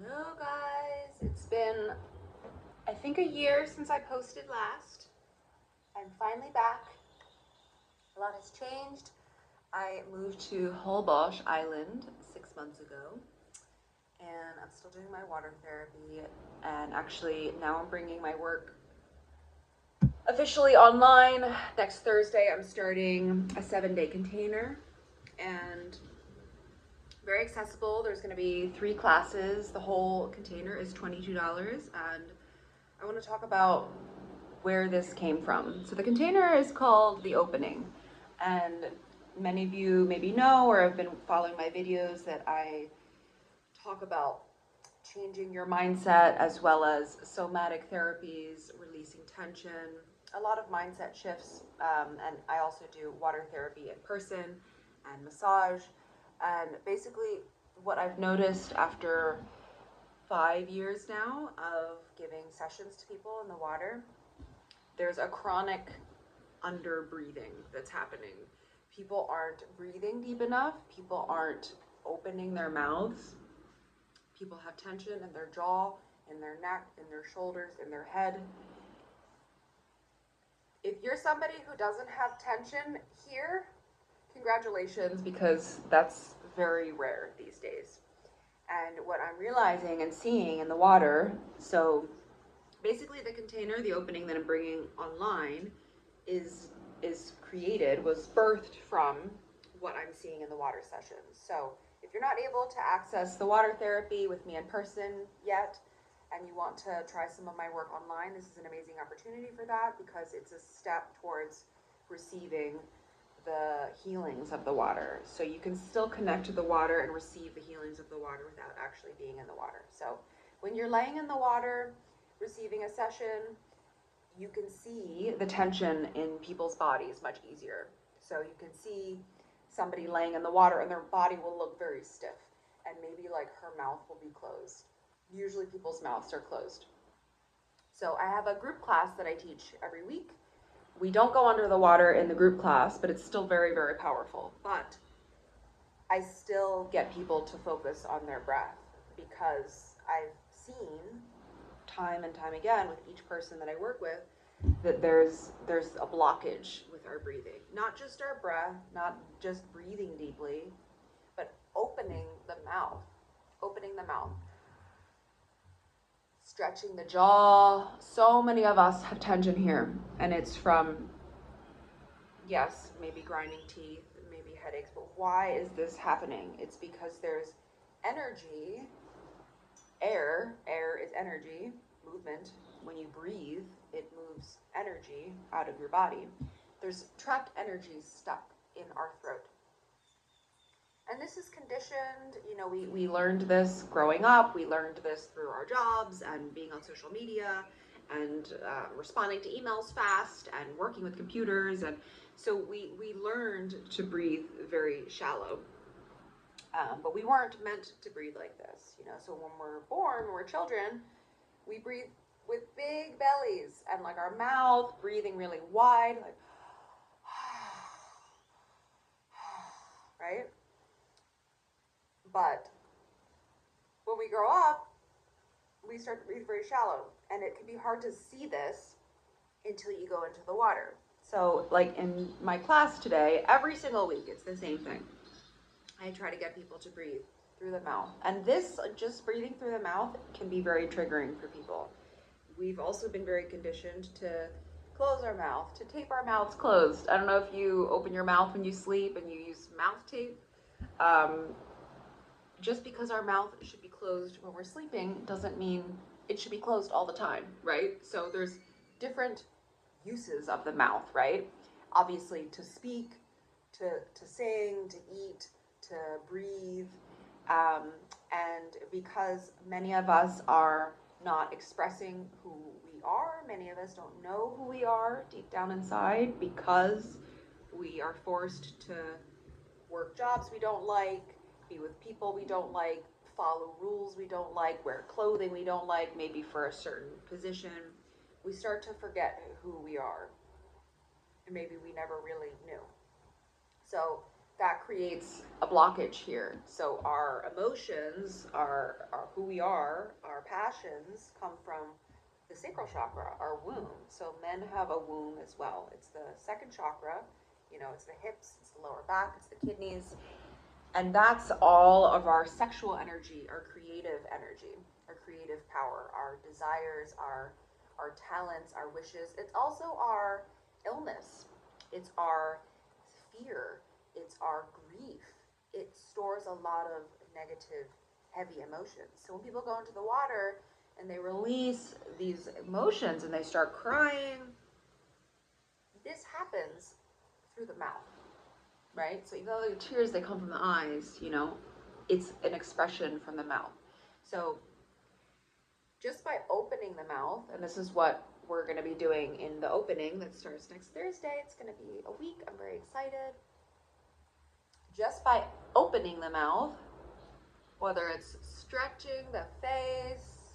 Hello guys, it's been I think a year since I posted last. I'm finally back. A lot has changed. I moved to Holbox Island 6 months ago and I'm still doing my water therapy, and actually now I'm bringing my work officially online. Next Thursday I'm starting a 7-day container and very accessible. There's going to be 3 classes. The whole container is $22, and I want to talk about where this came from. So the container is called The Opening, and many of you maybe know or have been following my videos that I talk about changing your mindset as well as somatic therapies, releasing tension, a lot of mindset shifts, and I also do water therapy in person and massage. And basically what I've noticed after 5 years now of giving sessions to people in the water, there's a chronic under breathing that's happening. People aren't breathing deep enough. People aren't opening their mouths. People have tension in their jaw, in their neck, in their shoulders, in their head. If you're somebody who doesn't have tension here, congratulations, because that's very rare these days. And what I'm realizing and seeing in the water, so basically the container, the opening that I'm bringing online is was birthed from what I'm seeing in the water sessions. So if you're not able to access the water therapy with me in person yet, and you want to try some of my work online, this is an amazing opportunity for that, because it's a step towards receiving the healings of the water. So you can still connect to the water and receive the healings of the water without actually being in the water. So when you're laying in the water, receiving a session, you can see the tension in people's bodies much easier. So you can see somebody laying in the water and their body will look very stiff, and maybe like her mouth will be closed. Usually people's mouths are closed. So I have a group class that I teach every week. We don't go under the water in the group class, but it's still very, very powerful. But I still get people to focus on their breath, because I've seen time and time again with each person that I work with that there's a blockage with our breathing. Not just our breath, not just breathing deeply, but opening the mouth. Opening the mouth. Stretching the jaw. So many of us have tension here, and it's from, yes, maybe grinding teeth, maybe headaches, but why is this happening? It's because there's energy. Air is energy, movement. When you breathe, it moves energy out of your body. There's trapped energy stuck in our throat. And this is conditioned. We learned this growing up. We learned this through our jobs and being on social media and responding to emails fast and working with computers. And so we learned to breathe very shallow. But we weren't meant to breathe like this. So when we're born, when we're children, we breathe with big bellies and like our mouth breathing really wide, like, right? But when we grow up, we start to breathe very shallow, and it can be hard to see this until you go into the water. So like in my class today, every single week, it's the same thing. I try to get people to breathe through the mouth. And this, just breathing through the mouth, can be very triggering for people. We've also been very conditioned to close our mouth, to tape our mouths closed. I don't know if you open your mouth when you sleep and you use mouth tape. Just because our mouth should be closed when we're sleeping doesn't mean it should be closed all the time, right? So there's different uses of the mouth, right? Obviously, to speak, to sing, to eat, to breathe. And because many of us are not expressing who we are, many of us don't know who we are deep down inside, because we are forced to work jobs we don't like, be with people we don't like, follow rules we don't like, wear clothing we don't like, maybe for a certain position. We start to forget who we are, and maybe we never really knew. So that creates a blockage here. So our emotions, our who we are, our passions come from the sacral chakra, our womb. So men have a womb as well. It's the second chakra. You know, it's the hips, it's the lower back, it's the kidneys. And that's all of our sexual energy, our creative energy, our creative power, our desires, our talents, our wishes. It's also our illness. It's our fear. It's our grief. It stores a lot of negative, heavy emotions. So when people go into the water and they release these emotions and they start crying, this happens through the mouth, right? So even though the tears, they come from the eyes, you know, it's an expression from the mouth. So just by opening the mouth, and this is what we're going to be doing in the opening that starts next Thursday. It's going to be a week. I'm very excited. Just by opening the mouth, whether it's stretching the face,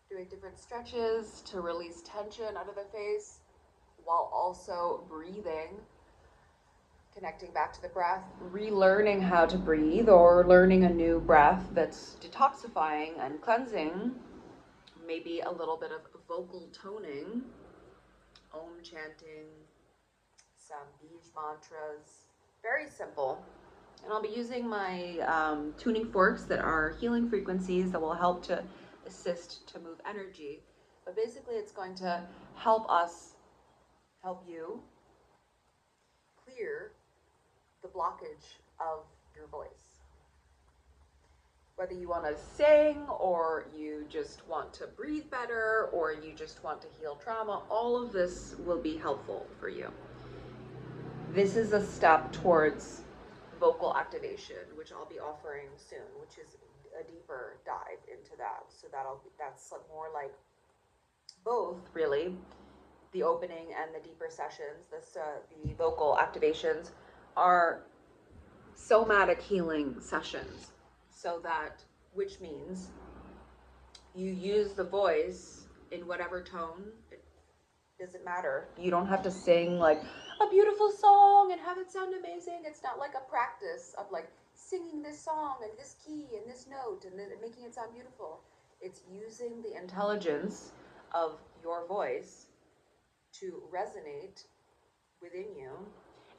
doing different stretches to release tension out of the face, while also breathing, connecting back to the breath, relearning how to breathe, or learning a new breath that's detoxifying and cleansing, maybe a little bit of vocal toning, om chanting, some Bij mantras, very simple. And I'll be using my tuning forks that are healing frequencies that will help to assist to move energy. But basically it's going to help you clear the blockage of your voice. Whether you want to sing, or you just want to breathe better, or you just want to heal trauma, all of this will be helpful for you. This is a step towards vocal activation, which I'll be offering soon, which is a deeper dive into that. So that's more like both, really, the opening and the deeper sessions. The vocal activations are somatic healing sessions. So that, which means you use the voice in whatever tone. It doesn't matter. You don't have to sing like a beautiful song and have it sound amazing. It's not like a practice of like singing this song and this key and this note and then making it sound beautiful. It's using the intelligence of your voice to resonate within you,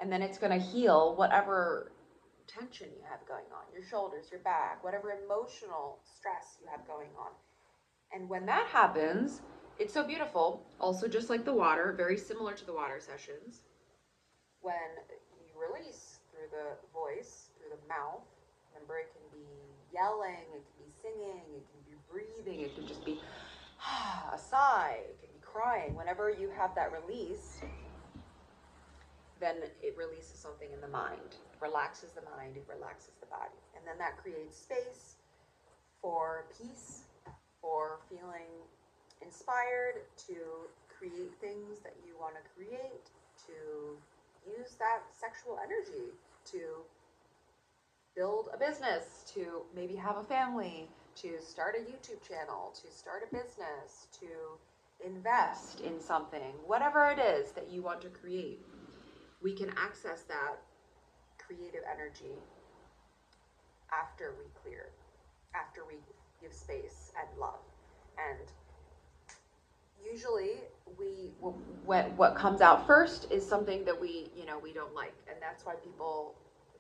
and then it's going to heal whatever tension you have going on, your shoulders, your back, whatever emotional stress you have going on. And when that happens, it's so beautiful. Also, just like the water, very similar to the water sessions, when you release through the voice, through the mouth, remember, it can be yelling, it can be singing, it can be breathing, it can just be a sigh, it can be crying. Whenever you have that release, then it releases something in the mind. It relaxes the mind, it relaxes the body. And then that creates space for peace, for feeling inspired to create things that you want to create, to use that sexual energy to build a business, to maybe have a family, to start a YouTube channel, to start a business, to invest in something, whatever it is that you want to create. We can access that creative energy after we clear, after we give space and love. And usually what comes out first is something that we don't like, and that's why people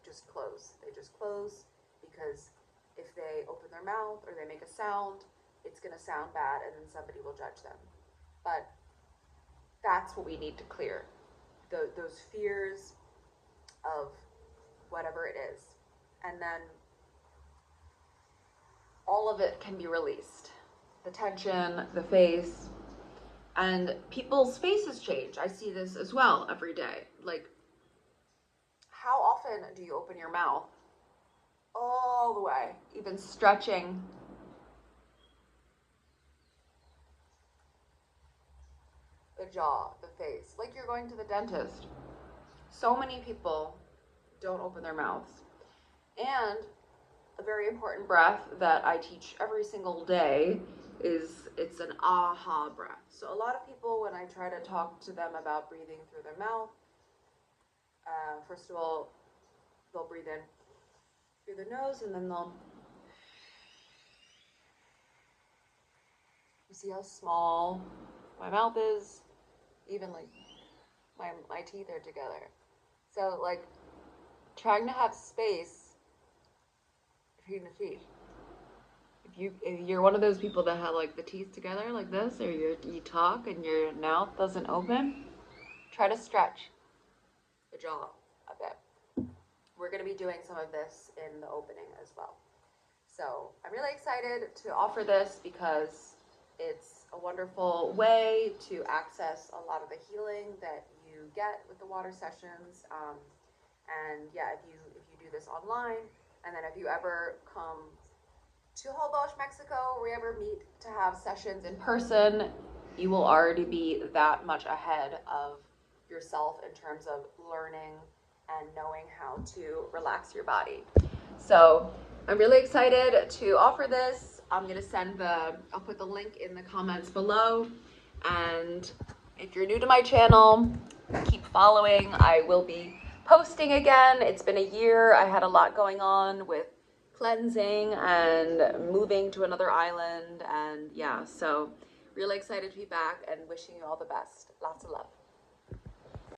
just close. They just close because if they open their mouth or they make a sound, it's going to sound bad and then somebody will judge them. But that's what we need to clear. Those fears of whatever it is. And then all of it can be released. The tension, the face, and people's faces change. I see this as well every day. Like, how often do you open your mouth all the way, even stretching? The jaw, the face, like you're going to the dentist. So many people don't open their mouths. And a very important breath that I teach every single day is it's an aha breath. So a lot of people, when I try to talk to them about breathing through their mouth, First of all, they'll breathe in through the nose, and then they'll, you see how small my mouth is? Even like my teeth are together. So like trying to have space between the teeth. If you're one of those people that have like the teeth together like this, or you talk and your mouth doesn't open, try to stretch the jaw a bit. We're going to be doing some of this in the opening as well. So I'm really excited to offer this because it's a wonderful way to access a lot of the healing that you get with the water sessions. And yeah, if you do this online, and then if you ever come to Holbox, Mexico, or we ever meet to have sessions in person, you will already be that much ahead of yourself in terms of learning and knowing how to relax your body. So I'm really excited to offer this. I'm gonna I'll put the link in the comments below. And if you're new to my channel, keep following. I will be posting again. It's been a year. I had a lot going on with cleansing and moving to another island, and yeah, so really excited to be back and wishing you all the best. Lots of love.